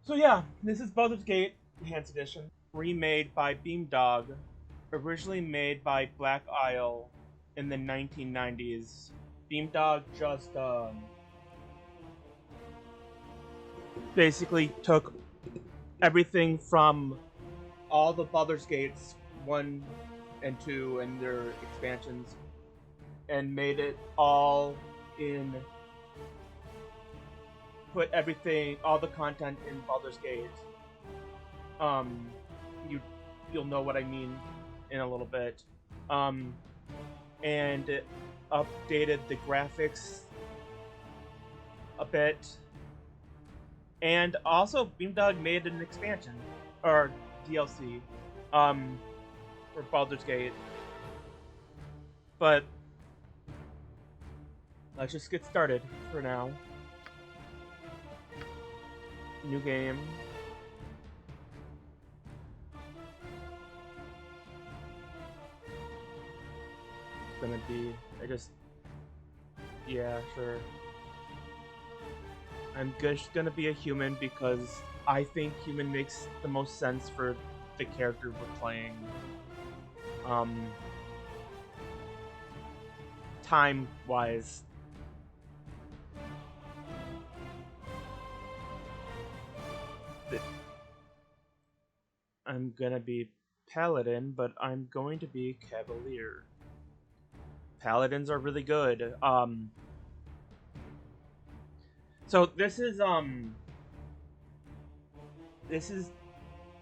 So yeah, this is Baldur's Gate Enhanced Edition, remade by Beamdog, originally made by Black Isle in the 1990s. Beamdog just basically took everything from all the Baldur's Gates 1 and 2 and their expansions and made it all in put everything all the content in Baldur's Gate. Um you you'll know what I mean in a little bit. Um and it updated the graphics a bit. And also Beamdog made an expansion or DLC um for Baldur's Gate. But let's just get started for now. New game. It's gonna be yeah, sure. I'm just gonna be a human because I think human makes the most sense for the character we're playing. Um Time wise. I'm gonna be paladin, but I'm going to be cavalier. Paladins are really good. So this is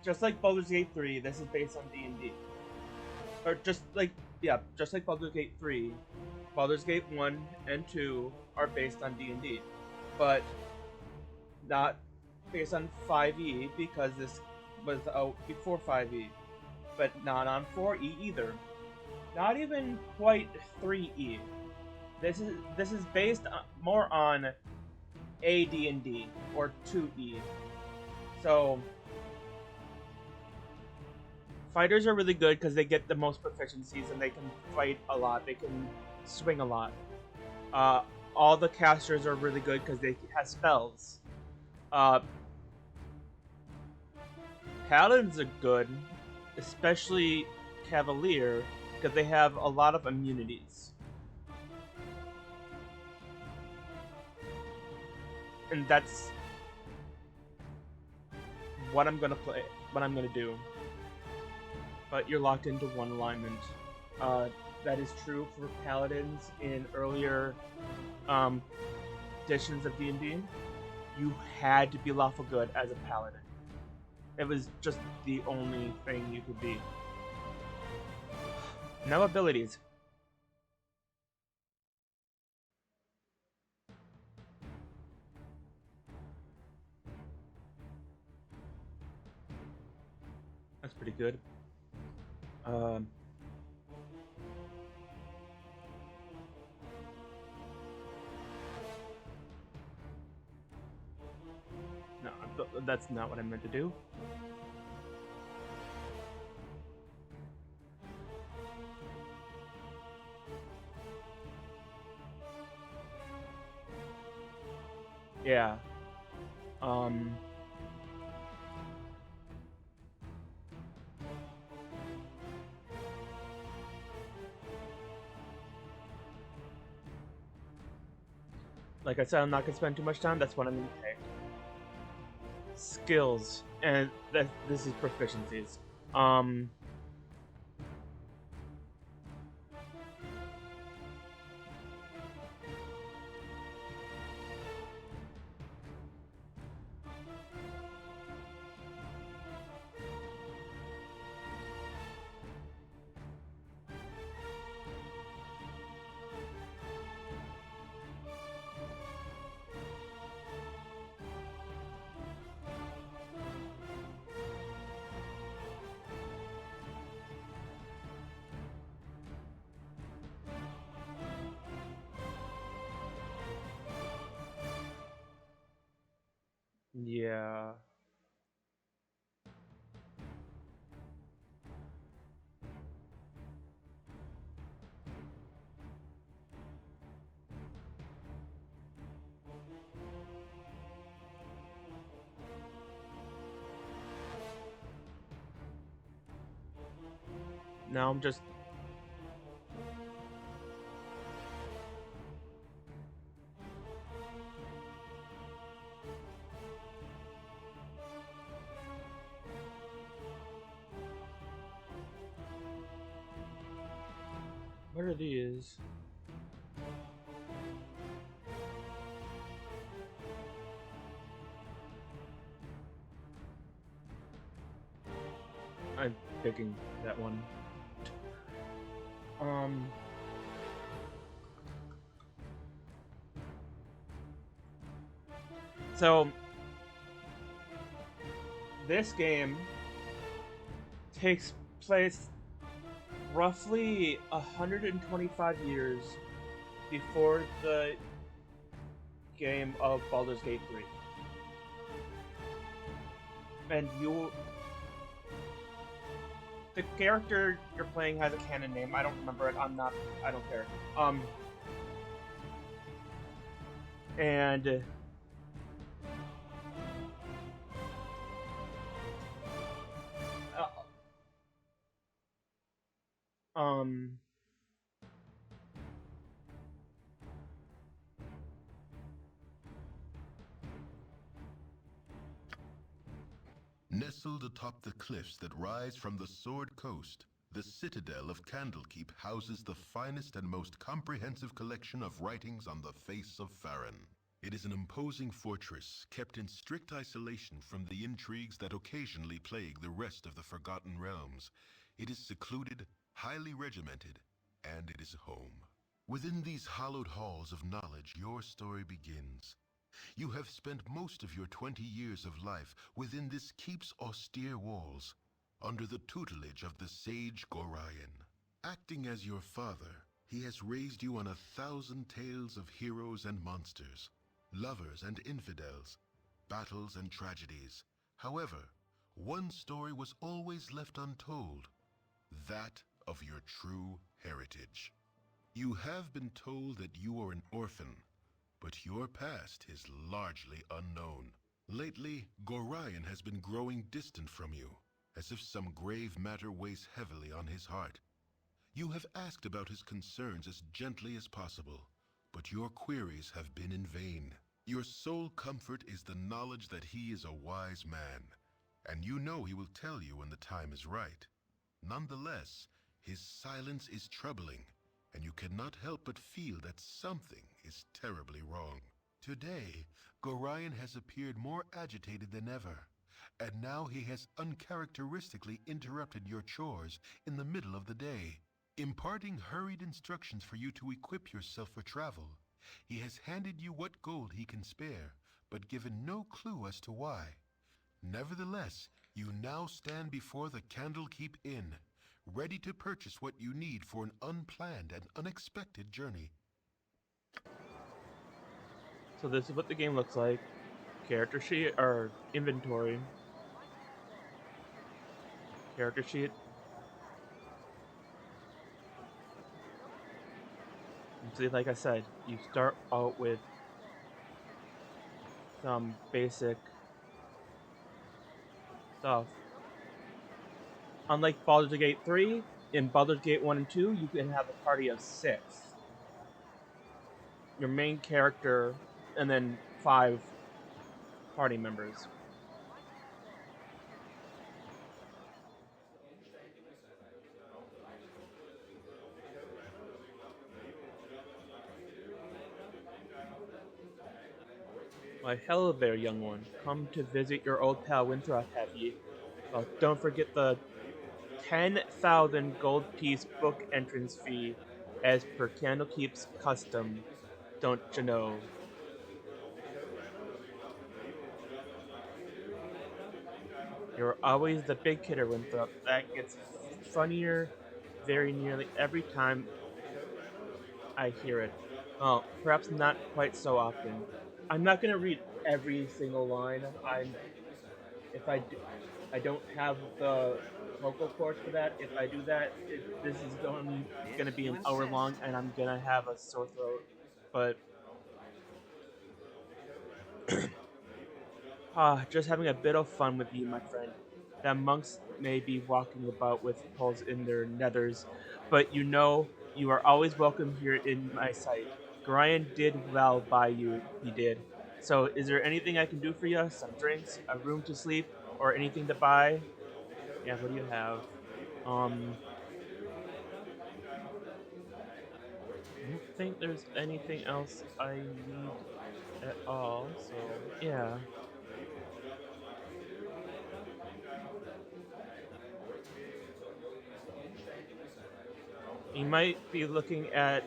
just like Baldur's Gate 3. This is based on D&D, or just like Baldur's Gate 3. Baldur's Gate 1 and 2 are based on D&D, but not based on 5e because this was out before 5e, but not on 4e either. Not even quite 3e. This is based more on AD&D or 2e. So fighters are really good because they get the most proficiencies and they can fight a lot. They can swing a lot. All the casters are really good because they have spells. Paladins are good, especially Cavalier, because they have a lot of immunities. And that's what I'm gonna play, what I'm gonna do. But you're locked into one alignment. That is true for Paladins in earlier editions of D&D. You had to be lawful good as a Paladin. It was just the only thing you could be. No abilities. That's pretty good. Um, no, that's not what I meant to do. Yeah. Um. Like I said, I'm not gonna spend too much time. That's what I'm gonna pick. Skills, and this is proficiencies. Um. Yeah. Now I'm just. What are these? I'm picking that one. Um. So this game takes place roughly 125 years before the game of Baldur's Gate 3. And the character you're playing has a canon name. I don't remember it. I don't care. And um Nestled atop the cliffs that rise from the Sword Coast, the citadel of Candlekeep houses the finest and most comprehensive collection of writings on the face of Faerun. It is an imposing fortress kept in strict isolation from the intrigues that occasionally plague the rest of the Forgotten Realms. It is secluded, highly regimented, and it is home. Within these hallowed halls of knowledge, your story begins. You have spent most of your 20 years of life within this keep's austere walls, under the tutelage of the sage Gorion. Acting as your father, he has raised you on 1,000 tales of heroes and monsters, lovers and infidels, battles and tragedies. However, one story was always left untold, that of your true heritage. You have been told that you are an orphan, but your past is largely unknown. Lately, Gorion has been growing distant from you, as if some grave matter weighs heavily on his heart. You have asked about his concerns as gently as possible, but your queries have been in vain. Your sole comfort is the knowledge that he is a wise man, and you know he will tell you when the time is right. Nonetheless, his silence is troubling, and you cannot help but feel that something is terribly wrong. Today, Gorion has appeared more agitated than ever, and now he has uncharacteristically interrupted your chores in the middle of the day, imparting hurried instructions for you to equip yourself for travel. He has handed you what gold he can spare, but given no clue as to why. Nevertheless, you now stand before the Candlekeep Inn, ready to purchase what you need for an unplanned and unexpected journey. so this is what the game looks like. Character sheet or inventory. Character sheet. See, like I said, you start out with some basic stuff. Unlike Baldur's Gate 3, in Baldur's Gate 1 and 2, you can have a party of 6. Your main character, and then 5 party members. Why, hello there, young one. Come to visit your old pal Winthrop, have ye? Well, don't forget the 10,000 gold piece book entrance fee as per Candlekeep's custom. Don't you know? You're always the big kidder, Winthrop. That gets funnier very nearly every time I hear it. Well, perhaps not quite so often. I'm not gonna read every single line. If I do, I don't have the vocal cords for that. If I do that, this is gonna be an hour long, and I'm gonna have a sore throat. But just having a bit of fun with you, my friend. that monks may be walking about with poles in their nethers, but you know you are always welcome here in my sight. Gorion did well by you, he did. So, is there anything I can do for you? Some drinks, a room to sleep, or anything to buy? Yeah, what do you have? Um, I don't think there's anything else I need at all, so yeah. You might be looking at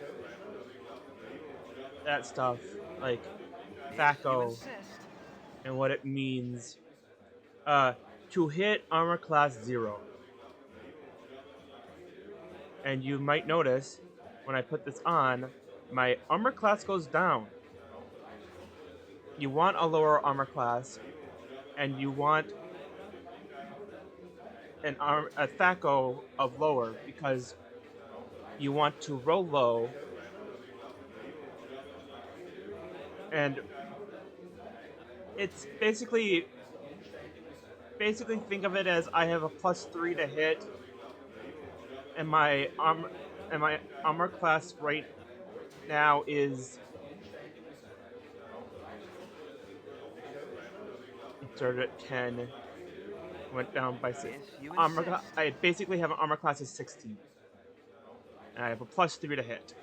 that stuff, like If you THAC0 insist. and what it means. Uh, to hit armor class 0. And you might notice, when I put this on, my armor class goes down. You want a lower armor class, and you want a THAC0 of lower, because you want to roll low, and it's basically think of it as I have a +3 to hit, and my armor class right now is, it started at 10, went down by 6. If you insist. I basically have an armor class of 16, and I have a +3 to hit.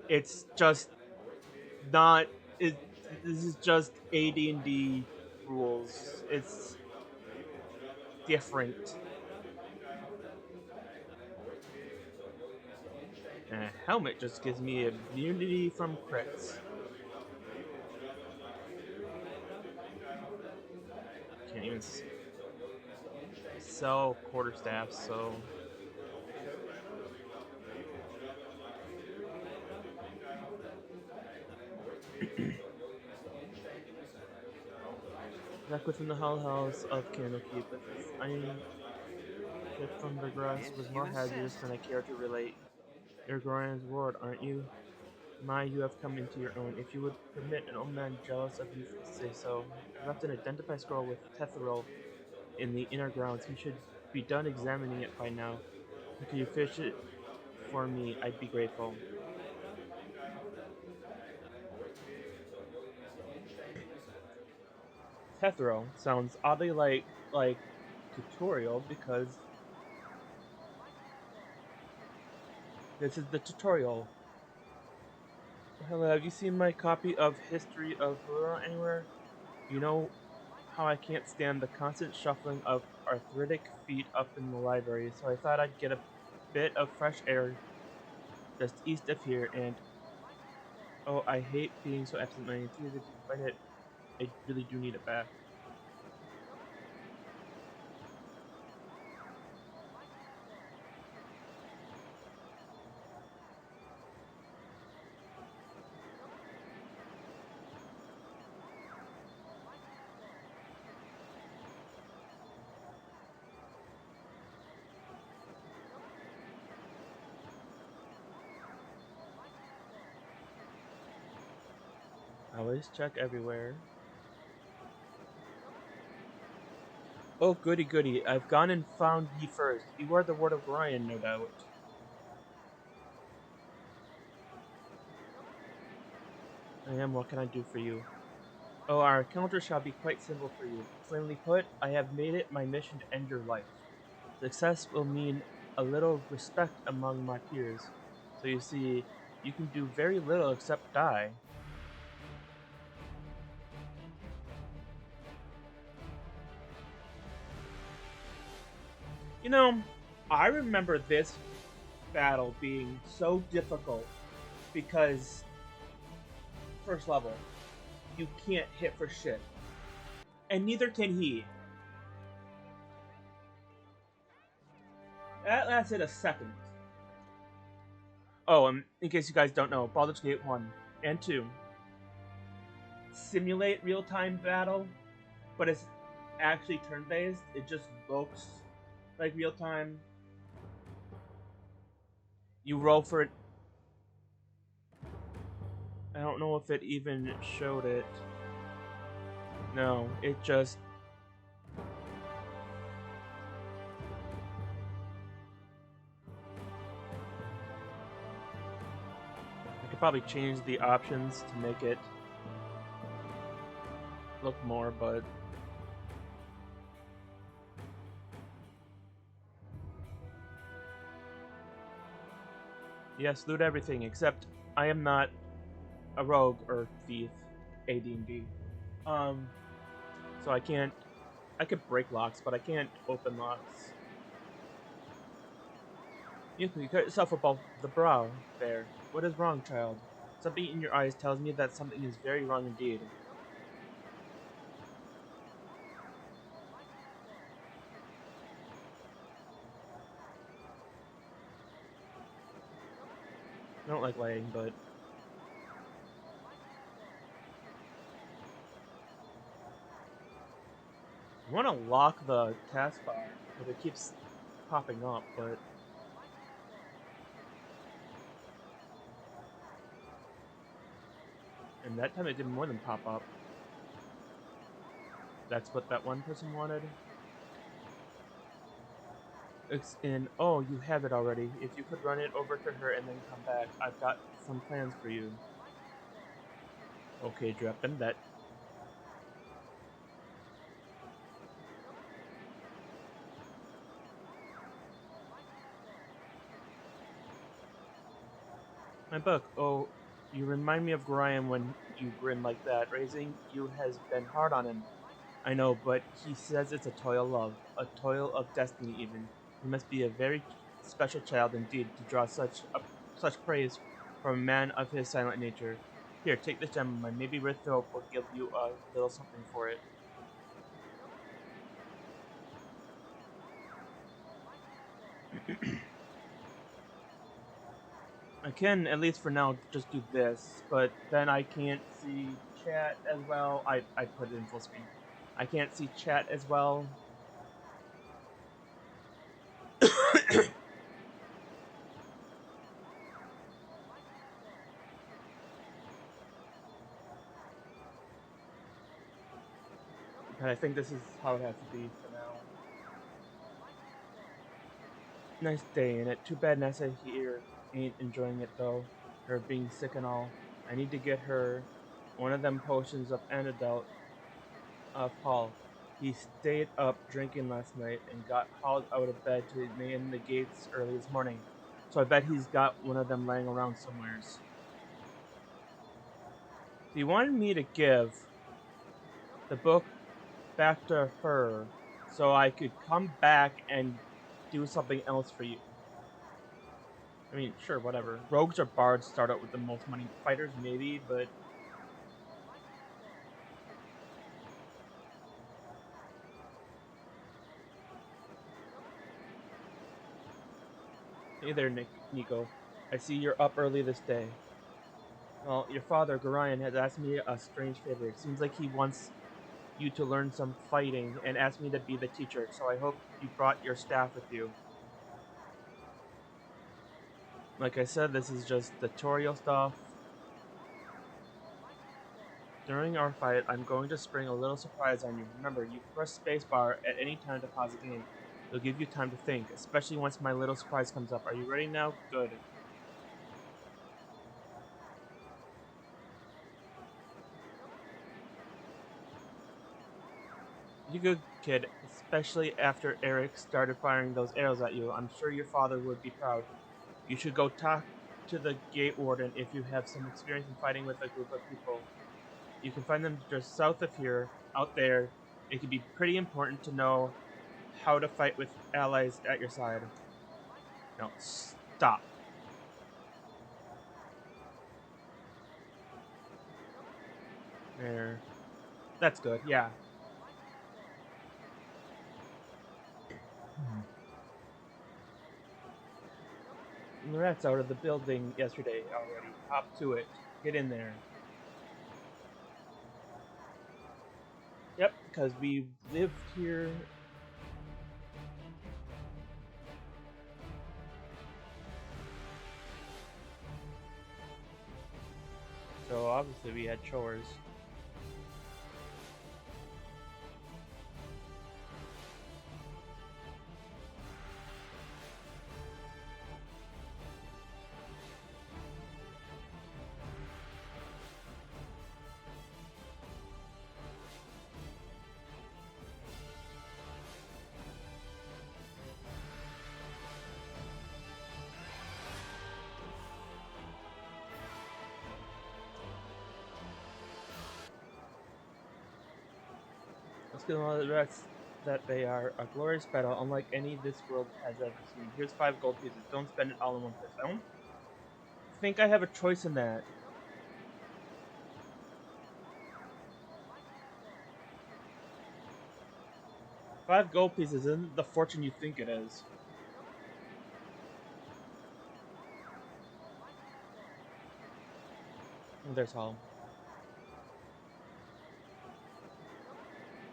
It's just not it. This is just AD&D rules. It's different. And a helmet just gives me immunity from crits. Can't even sell quarterstaffs, so back within the Hell House of Candlekeep, but this iron tip from the grass If was you more hazardous insist. than I care to relate. You're Gorion's ward, aren't you? My, you have come into your own. If you would permit an old man jealous of you to say so. I left an identified scroll with Tethril in the inner grounds. He should be done examining it by now. Could you finish it for me? I'd be grateful. Tethril sounds oddly like tutorial because this is the tutorial. Hello, have you seen my copy of History of Flora anywhere? You know how I can't stand the constant shuffling of arthritic feet up in the library, so I thought I'd get a bit of fresh air just east of here, and oh, I hate being so absent-minded. If you can find it, I really do need it back. I always check everywhere. Oh, goody goody, I've gone and found ye first. You are the word of Ryan, no doubt. I am, what can I do for you? Oh, our encounter shall be quite simple for you. Plainly put, I have made it my mission to end your life. Success will mean a little respect among my peers. So you see, you can do very little except die. You know, I remember this battle being so difficult because, first level, you can't hit for shit. And neither can he. That lasted a second. Oh, and in case you guys don't know, Baldur's Gate 1 and 2 simulate real-time battle, but it's actually turn-based. It just looks like real-time. You roll for it. I don't know if it even showed it. No, it just... I could probably change the options to make it look more, but... Yes, loot everything, except I am not a rogue or thief, AD&D. So I can't... I could break locks, but I can't open locks. You cut yourself above the brow there. What is wrong, child? Something in your eyes tells me that something is very wrong indeed. I don't like lying, but... I want to lock the taskbar, because it keeps popping up, but... And that time it did more than pop up. That's what that one person wanted. And oh, you have it already. If you could run it over to her and then come back, I've got some plans for you. Okay, dropping that. My book. Oh, you remind me of Graham when you grin like that. Raising you has been hard on him. I know, but he says it's a toil love, a toil of destiny even. He must be a very special child indeed to draw such praise from a man of his silent nature. Here, take this gem of mine. Maybe Rithrope will give you a little something for it. I can, at least for now, just do this, but then I can't see chat as well. I put it in full screen. I can't see chat as well. But I think this is how it has to be for now. Nice day, and it too bad Nessa here ain't enjoying it though. Her being sick and all. I need to get her one of them potions of antidote of Paul. He stayed up drinking last night and got hauled out of bed to man the gates early this morning. So I bet he's got one of them laying around somewheres. So he wanted me to give the book back to her so I could come back and do something else for you. I mean, sure, whatever. Rogues or bards start out with the most money. Fighters, maybe, but hey there, Nico. I see you're up early this day. Well, your father, Gorion, has asked me a strange favor. It seems like he wants you to learn some fighting and asked me to be the teacher, so I hope you brought your staff with you. Like I said, this is just tutorial stuff. During our fight, I'm going to spring a little surprise on you. Remember, you can press spacebar at any time to pause the game. It'll give you time to think, especially once my little surprise comes up. Are you ready now? Good. You good, kid, especially after Eric started firing those arrows at you. I'm sure your father would be proud. You should go talk to the gate warden if you have some experience in fighting with a group of people. You can find them just south of here, out there. It can be pretty important to know how to fight with allies at your side. No, stop. There. That's good, yeah. The rat's out of the building yesterday already. Hop to it. Get in there. Yep, because we lived here. So obviously we had chores. Let's get all the rest that they are a glorious battle unlike any this world has ever seen. Here's 5 gold pieces. Don't spend it all in one place. I don't think I have a choice in that. Five gold pieces isn't the fortune you think it is. Oh, there's Hall.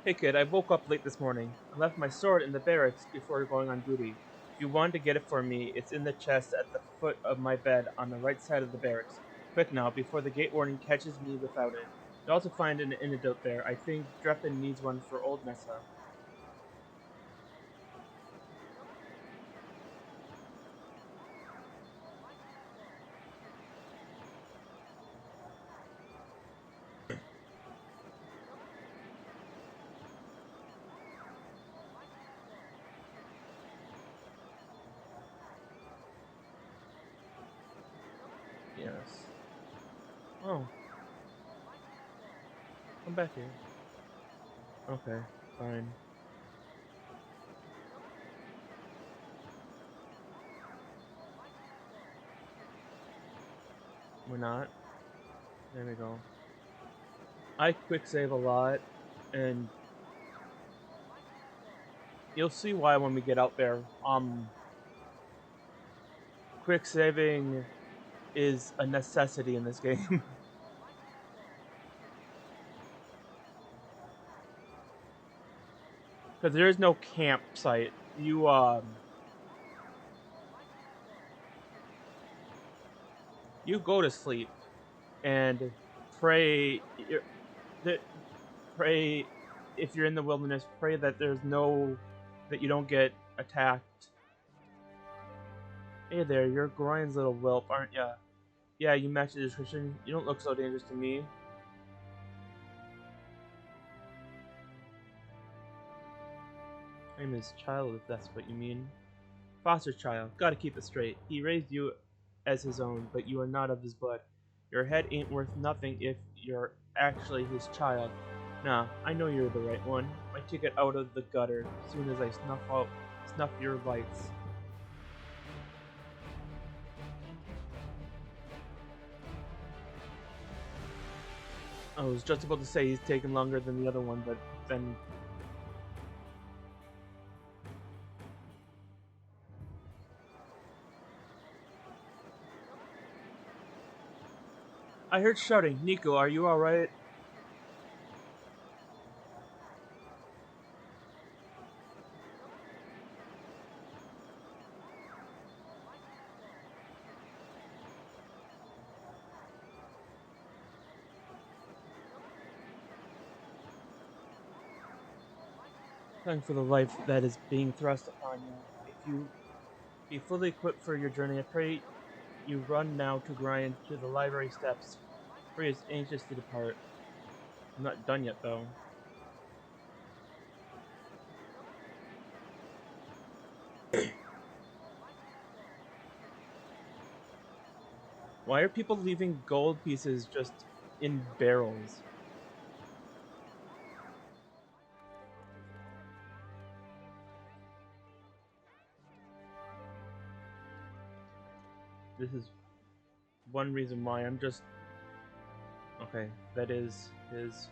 Hey kid, I woke up late this morning. I left my sword in the barracks before going on duty. If you want to get it for me, it's in the chest at the foot of my bed on the right side of the barracks. Quick now, before the gate warden catches me without it. You'll also find an antidote there. I think Dreppen needs one for old Nessa. Yes. Oh, come back here. Okay, fine. We're not. There we go. I quick save a lot, and you'll see why when we get out there. Quick saving is a necessity in this game. Because there is no campsite. You go to sleep and pray. That pray if you're in the wilderness. Pray that that you don't get attacked. Hey there, you're Groin's little whelp, aren't ya? Yeah, you match the description. You don't look so dangerous to me. I'm his child, if that's what you mean. Foster child. Gotta keep it straight. He raised you as his own, but you are not of his blood. Your head ain't worth nothing if you're actually his child. Nah, I know you're the right one. My ticket out of the gutter, soon as I snuff your lights. I was just about to say he's taking longer than the other one, but then I heard shouting. Nico, are you alright? Thank for the life that is being thrust upon you. If you be fully equipped for your journey, I pray you run now to grind to the library steps. Free is anxious to depart. I'm not done yet, though. Why are people leaving gold pieces just in barrels? This is one reason why I'm just... Okay, that is his...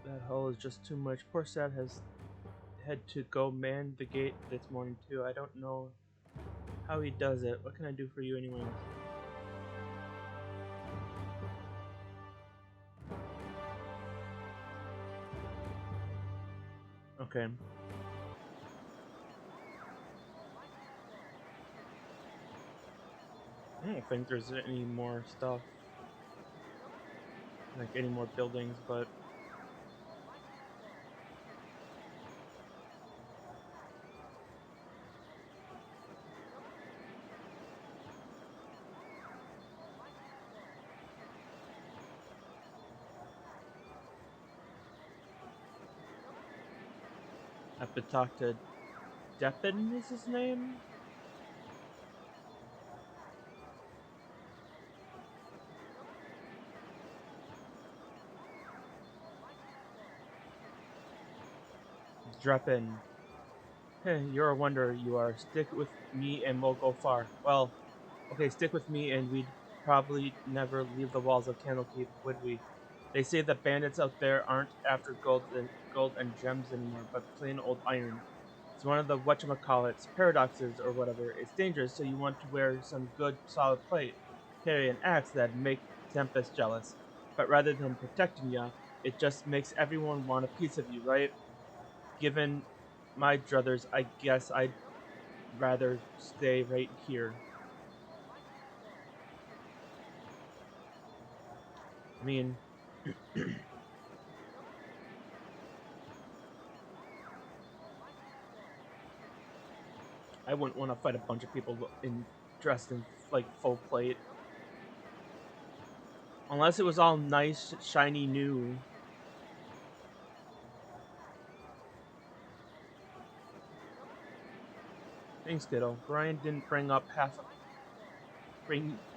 That hull is just too much. Poor Sav has had to go man the gate this morning, too. I don't know how he does it. What can I do for you anyways? Okay. I don't think there's any more stuff. Like, any more buildings, but... I have to talk to Deppen, is his name? drop in. Hey, you're a wonder, you are. Stick with me and we'll go far. Well, okay, stick with me and we'd probably never leave the walls of Candlekeep, would we? They say the bandits out there aren't after gold and gems anymore, but plain old iron. It's one of the whatchamacallits, paradoxes or whatever. It's dangerous, so you want to wear some good solid plate. Carry an axe that'd make Tempest jealous. But rather than protecting ya, it just makes everyone want a piece of you, right? Given my druthers, I guess I'd rather stay right here. I mean, I wouldn't want to fight a bunch of people dressed in like full plate, unless it was all nice, shiny, new. Thanks, kiddo. Brian didn't bring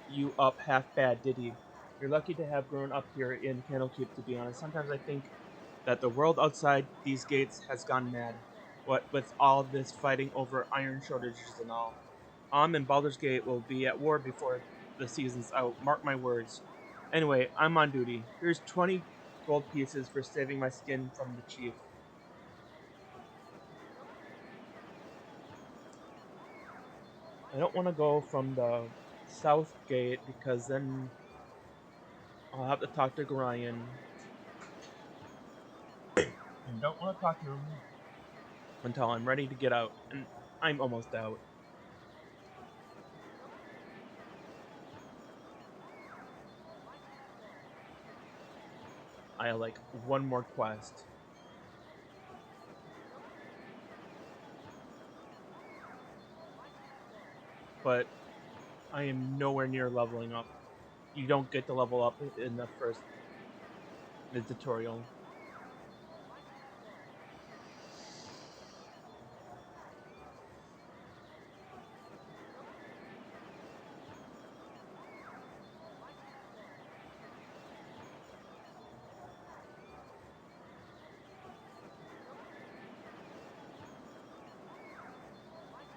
you up half bad, did he? You're lucky to have grown up here in Candlekeep. To be honest, sometimes I think that the world outside these gates has gone mad. What with all this fighting over iron shortages and all. And Baldur's Gate will be at war before the season's out. Mark my words. Anyway, I'm on duty. Here's 20 gold pieces for saving my skin from the chief. I don't want to go from the south gate because then I'll have to talk to Gorion. I don't want to talk to him until I'm ready to get out, and I'm almost out. I like one more quest, but I am nowhere near leveling up. You don't get to level up in the first tutorial.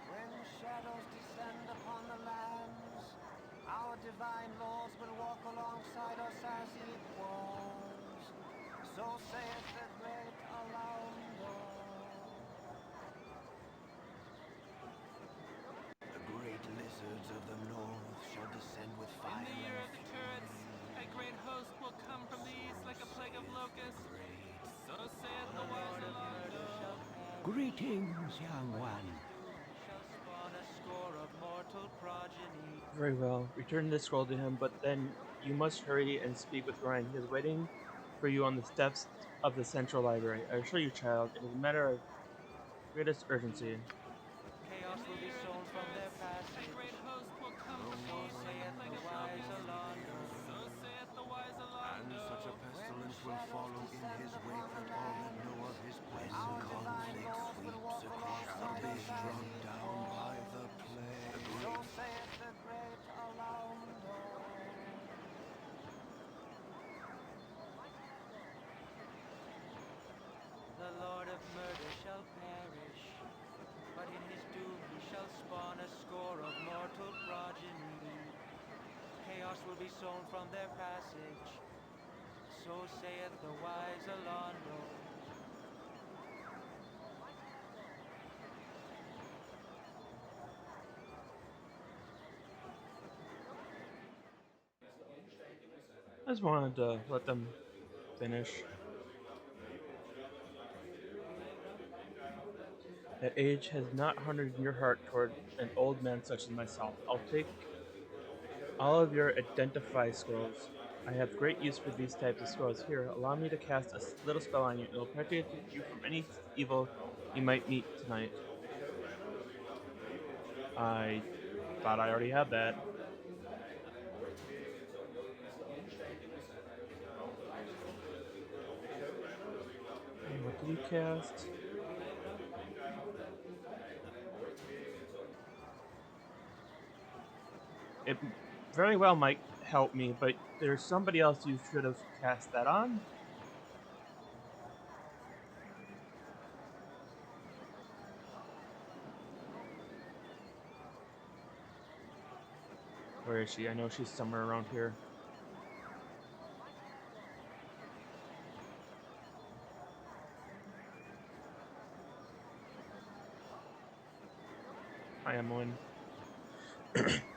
When shadows descend upon the lands, our divine lords will walk alongside us as equals. So saith the great Alaundo. The great lizards of the north shall descend with fire. In the year of the turrets, a great host will come from the east like a plague of locusts. So saith the wise Alando. Greetings, young one. Very well. Return this scroll to him, but then you must hurry and speak with Ryan. He is waiting for you on the steps of the central library. I assure you, child, it is a matter of greatest urgency. Chaos will be sown from their passage. A great host will come from the east like a plague of locusts. So saith the wise Alando. And such a pestilence will follow in his wake that all that know of his place and conflict sweeps across the day, struck down by the plague. So saith the great Alaundo. The Lord of murder shall perish, but in his doom he shall spawn a score of mortal progeny. Chaos will be sown from their passage. So saith the wise Alando. I just wanted to let them finish. That age has not hardened your heart toward an old man such as myself. I'll take all of your identify scrolls. I have great use for these types of scrolls. Here, allow me to cast a little spell on you. It will protect you from any evil you might meet tonight. I thought I already had that. And what did he cast? It very well might help me, but there's somebody else you should have cast that on. Where is she? I know she's somewhere around here. Hi, Emlyn.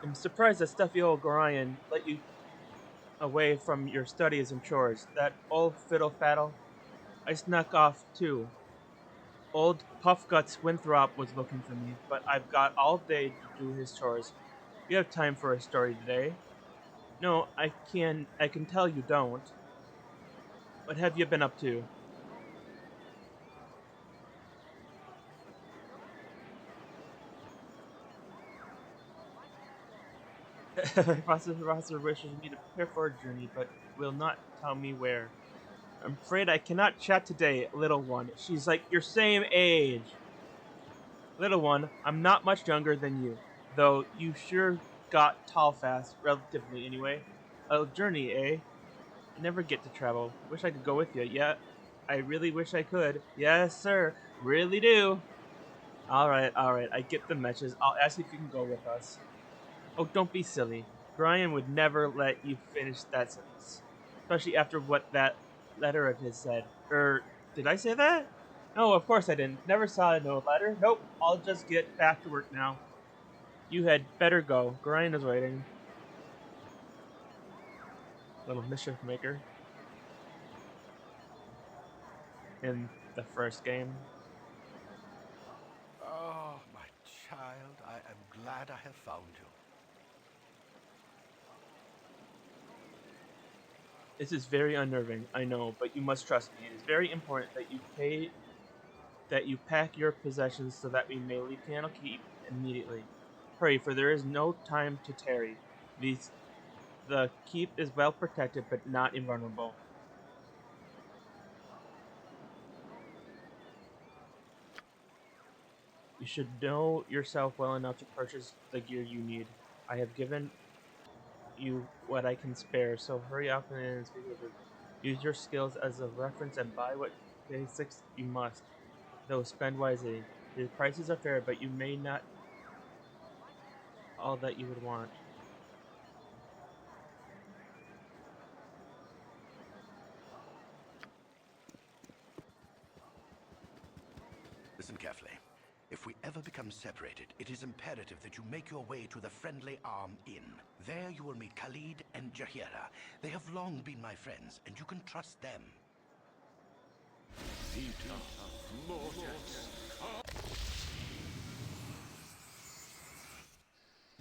I'm surprised that stuffy old Gorion let you away from your studies and chores. That old fiddle faddle. I snuck off too. Old Puffguts Winthrop was looking for me, but I've got all day to do his chores. You have time for a story today? No, I can tell you don't. What have you been up to? Professor wishes me to prepare for a journey, but will not tell me where. I'm afraid I cannot chat today, little one. She's like your same age. Little one, I'm not much younger than you, though you sure got tall fast, relatively anyway. A journey, eh? I never get to travel. Wish I could go with you. Yeah, I really wish I could. Yes, sir. Really do. All right. I get the message. I'll ask if you can go with us. Oh, don't be silly. Brian would never let you finish that sentence, especially after what that letter of his said. Did I say that? No, of course I didn't. Never saw no letter. Nope. I'll just get back to work now. You had better go. Brian is waiting. Little mischief maker in the first game. Oh, my child, I am glad I have found you. This is very unnerving, I know, but you must trust me. It is very important that you pack your possessions so that we may leave Candlekeep immediately. Hurry, for there is no time to tarry. The keep is well protected, but not invulnerable. You should know yourself well enough to purchase the gear you need. I have given you what I can spare, so hurry up and speak with it. Use your skills as a reference and buy what basics you must. Though spend wisely. The prices are fair, but you may not all that you would want. Listen carefully. If we ever become separated, it is imperative that you make your way to the Friendly Arm Inn. There you will meet Khalid and Jahira. They have long been my friends, and you can trust them.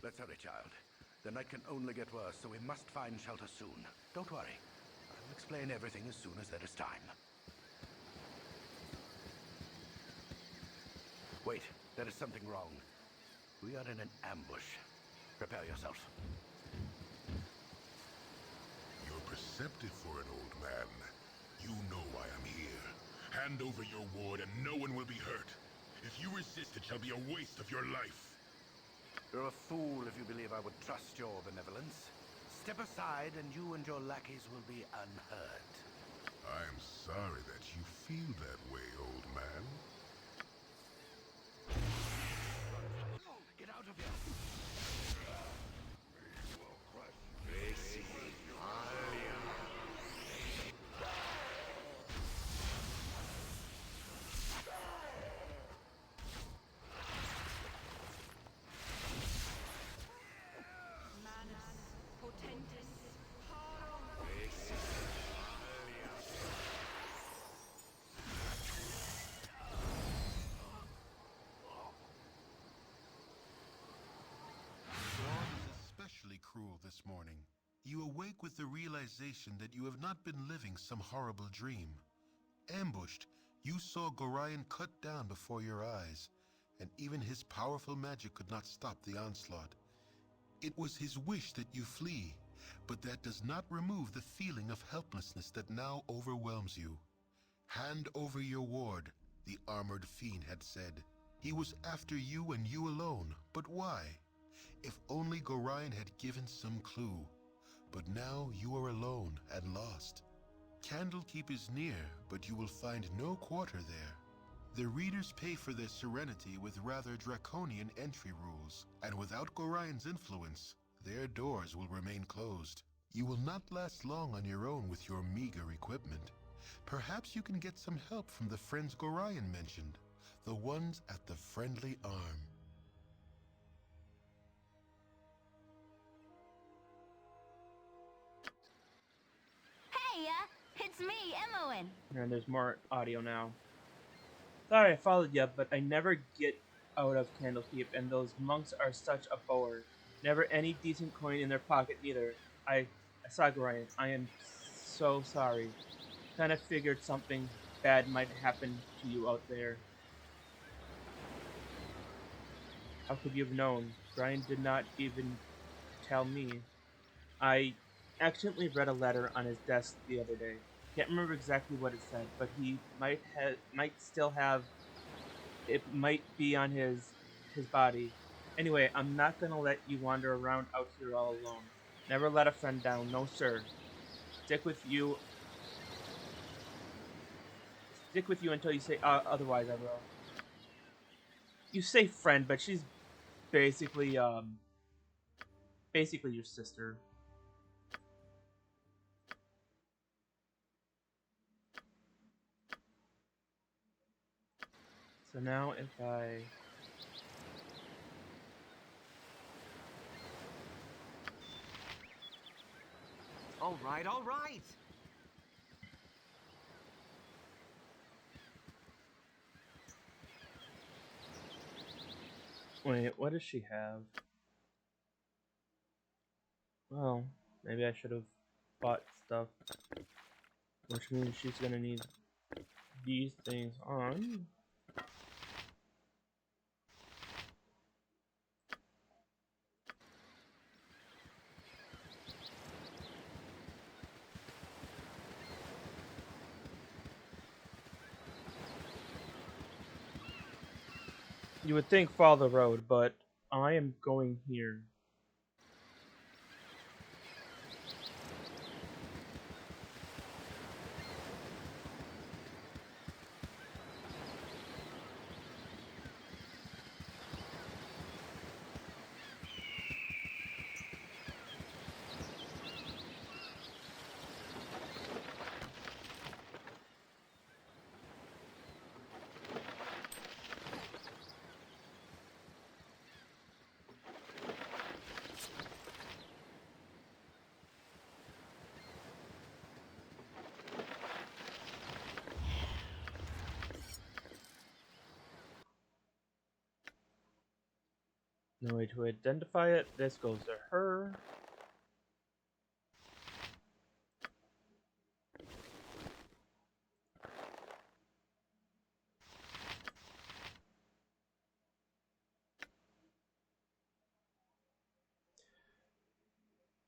Let's hurry, child. The night can only get worse, so we must find shelter soon. Don't worry. I'll explain everything as soon as there is time. Wait, there is something wrong. We are in an ambush. Prepare yourself. You're perceptive for an old man. You know why I'm here. Hand over your ward and no one will be hurt. If you resist, it shall be a waste of your life. You're a fool if you believe I would trust your benevolence. Step aside and you and your lackeys will be unhurt. I'm sorry that you feel that way, old man. Get out of here! Especially cruel this morning. You awake with the realization that you have not been living some horrible dream. Ambushed, you saw Gorion cut down before your eyes, and even his powerful magic could not stop the onslaught. It was his wish that you flee, but that does not remove the feeling of helplessness that now overwhelms you. Hand over your ward, the armored fiend had said. He was after you and you alone, but why? If only Gorion had given some clue. But now you are alone and lost. Candlekeep is near, but you will find no quarter there. The readers pay for their serenity with rather draconian entry rules, and without Gorion's influence, their doors will remain closed. You will not last long on your own with your meager equipment. Perhaps you can get some help from the friends Gorion mentioned, the ones at the Friendly Arm. Hey, it's me, Emmoen. And there's more audio now. Sorry I followed you, but I never get out of Candlekeep, and those monks are such a bore. Never any decent coin in their pocket neither. I saw Gorion. I am so sorry. Kind of figured something bad might happen to you out there. How could you have known? Brian did not even tell me. I accidentally read a letter on his desk the other day. Can't remember exactly what it said, but he might still have it might be on his body. Anyway, I'm not gonna let you wander around out here all alone. Never let a friend down, no sir. Stick with you stick with you until you say otherwise I will. You say friend, but she's basically basically your sister. So now if I All right, all right. wait, what does she have? Well, maybe I should have bought stuff. Which means she's gonna need these things on. You would think follow the road, but I am going here. No way to identify it. This goes to her.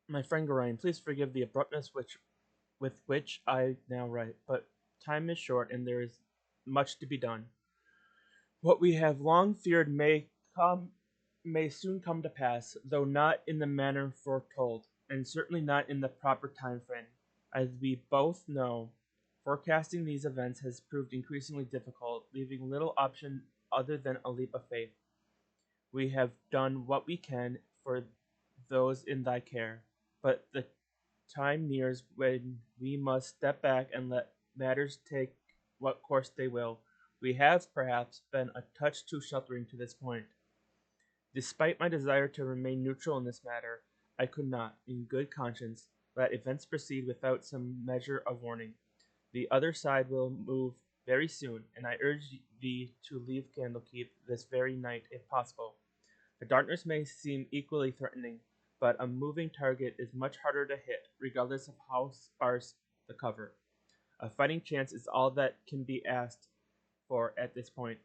My friend Gorion, please forgive the abruptness with which I now write, but time is short and there is much to be done. What we have long feared may soon come to pass, though not in the manner foretold, and certainly not in the proper time frame. As we both know, forecasting these events has proved increasingly difficult, leaving little option other than a leap of faith. We have done what we can for those in thy care, but the time nears when we must step back and let matters take what course they will. We have, perhaps, been a touch too sheltering to this point. Despite my desire to remain neutral in this matter, I could not, in good conscience, let events proceed without some measure of warning. The other side will move very soon, and I urge thee to leave Candlekeep this very night, if possible. The darkness may seem equally threatening, but a moving target is much harder to hit, regardless of how sparse the cover. A fighting chance is all that can be asked for at this point.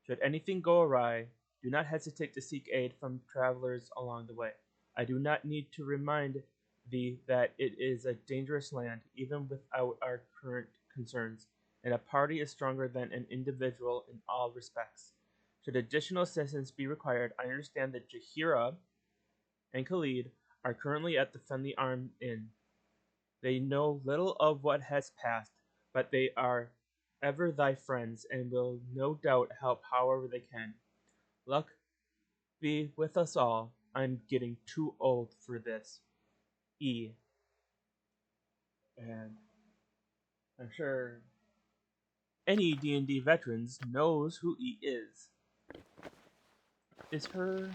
Should anything go awry, do not hesitate to seek aid from travelers along the way. I do not need to remind thee that it is a dangerous land, even without our current concerns, and a party is stronger than an individual in all respects. Should additional assistance be required, I understand that Jahira and Khalid are currently at the Friendly Arm Inn. They know little of what has passed, but they are ever thy friends, and will no doubt help however they can. Luck be with us all. I'm getting too old for this. E. And I'm sure any D&D veterans knows who E is. Is her...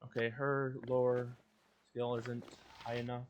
Okay, her lore skill isn't high enough.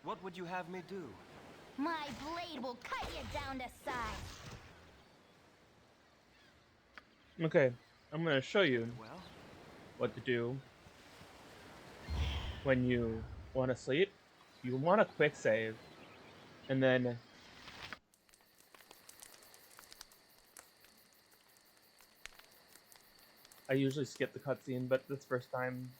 What would you have me do? My blade will cut you down to size. Okay, I'm gonna show you Well, what to do when you want to sleep. You want a quick save, and then I usually skip the cutscene, but this first time,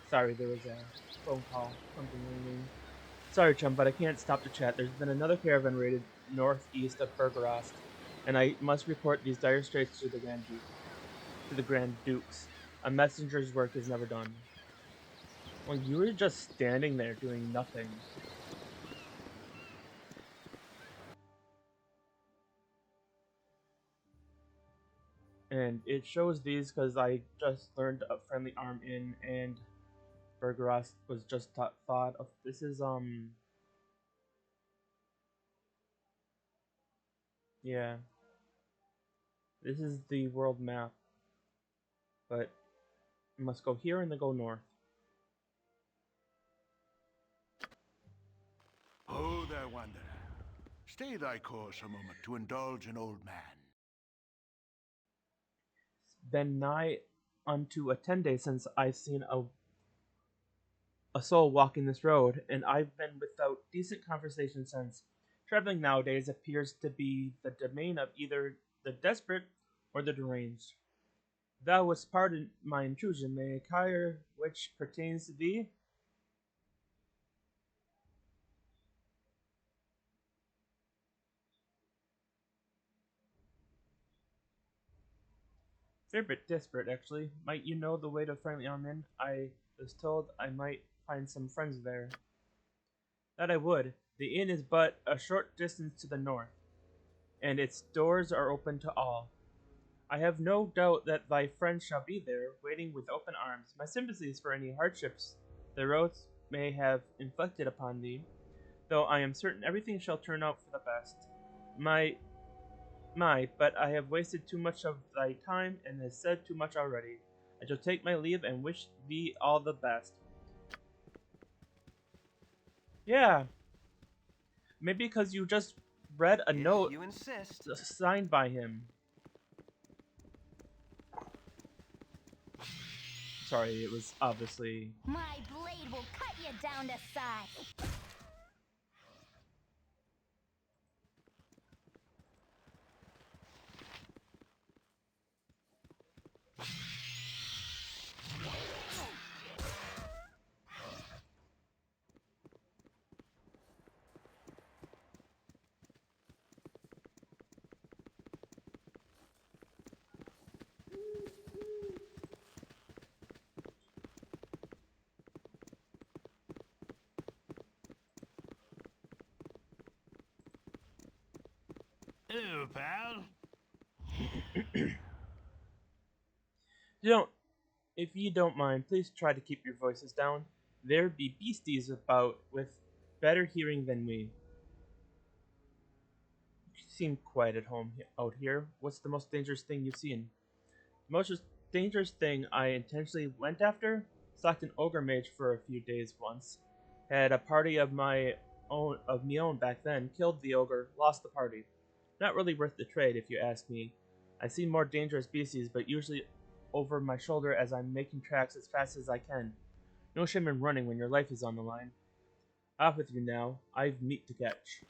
sorry, there was a phone call, something ringing. Sorry, chum, but I can't stop the chat. There's been another caravan raided northeast of Bergerost, and I must report these dire straits to the Grand Dukes. A messenger's work is never done. Well, you were just standing there doing nothing. And it shows these because I just learned a friendly arm in, and Bergerost was just thought of. This is yeah, this is the world map, but you must go here and then go north. Ho there, wanderer. Stay thy course a moment to indulge an old man. Been nigh unto a 10 days since I've seen a soul walking this road, and I've been without decent conversation since. Traveling nowadays appears to be the domain of either the desperate or the deranged. Thou wouldst pardon my intrusion, may I inquire which pertains to thee? Fair bit desperate, actually. Might you know the way to Friendly Armin? I was told I might find some friends there. That I would. The inn is but a short distance to the north, and its doors are open to all. I have no doubt that thy friends shall be there, waiting with open arms. My sympathies for any hardships the roads may have inflicted upon thee, though I am certain everything shall turn out for the best. But I have wasted too much of thy time and have said too much already. I shall take my leave and wish thee all the best. Yeah, maybe because you just read a if note you insist. signed by him. Sorry, it was obviously... My blade will cut you down to size. Hello, pal. Don't, if you don't mind, please try to keep your voices down. There be beasties about with better hearing than we. You seem quiet at home out here. What's the most dangerous thing you've seen? The most dangerous thing I intentionally went after? Stalked an ogre mage for a few days once. Had a party of my own back then. Killed the ogre. Lost the party. Not really worth the trade, if you ask me. I've seen more dangerous beasties, but usually over my shoulder as I'm making tracks as fast as I can. No shame in running when your life is on the line. Off with you now. I've meat to catch.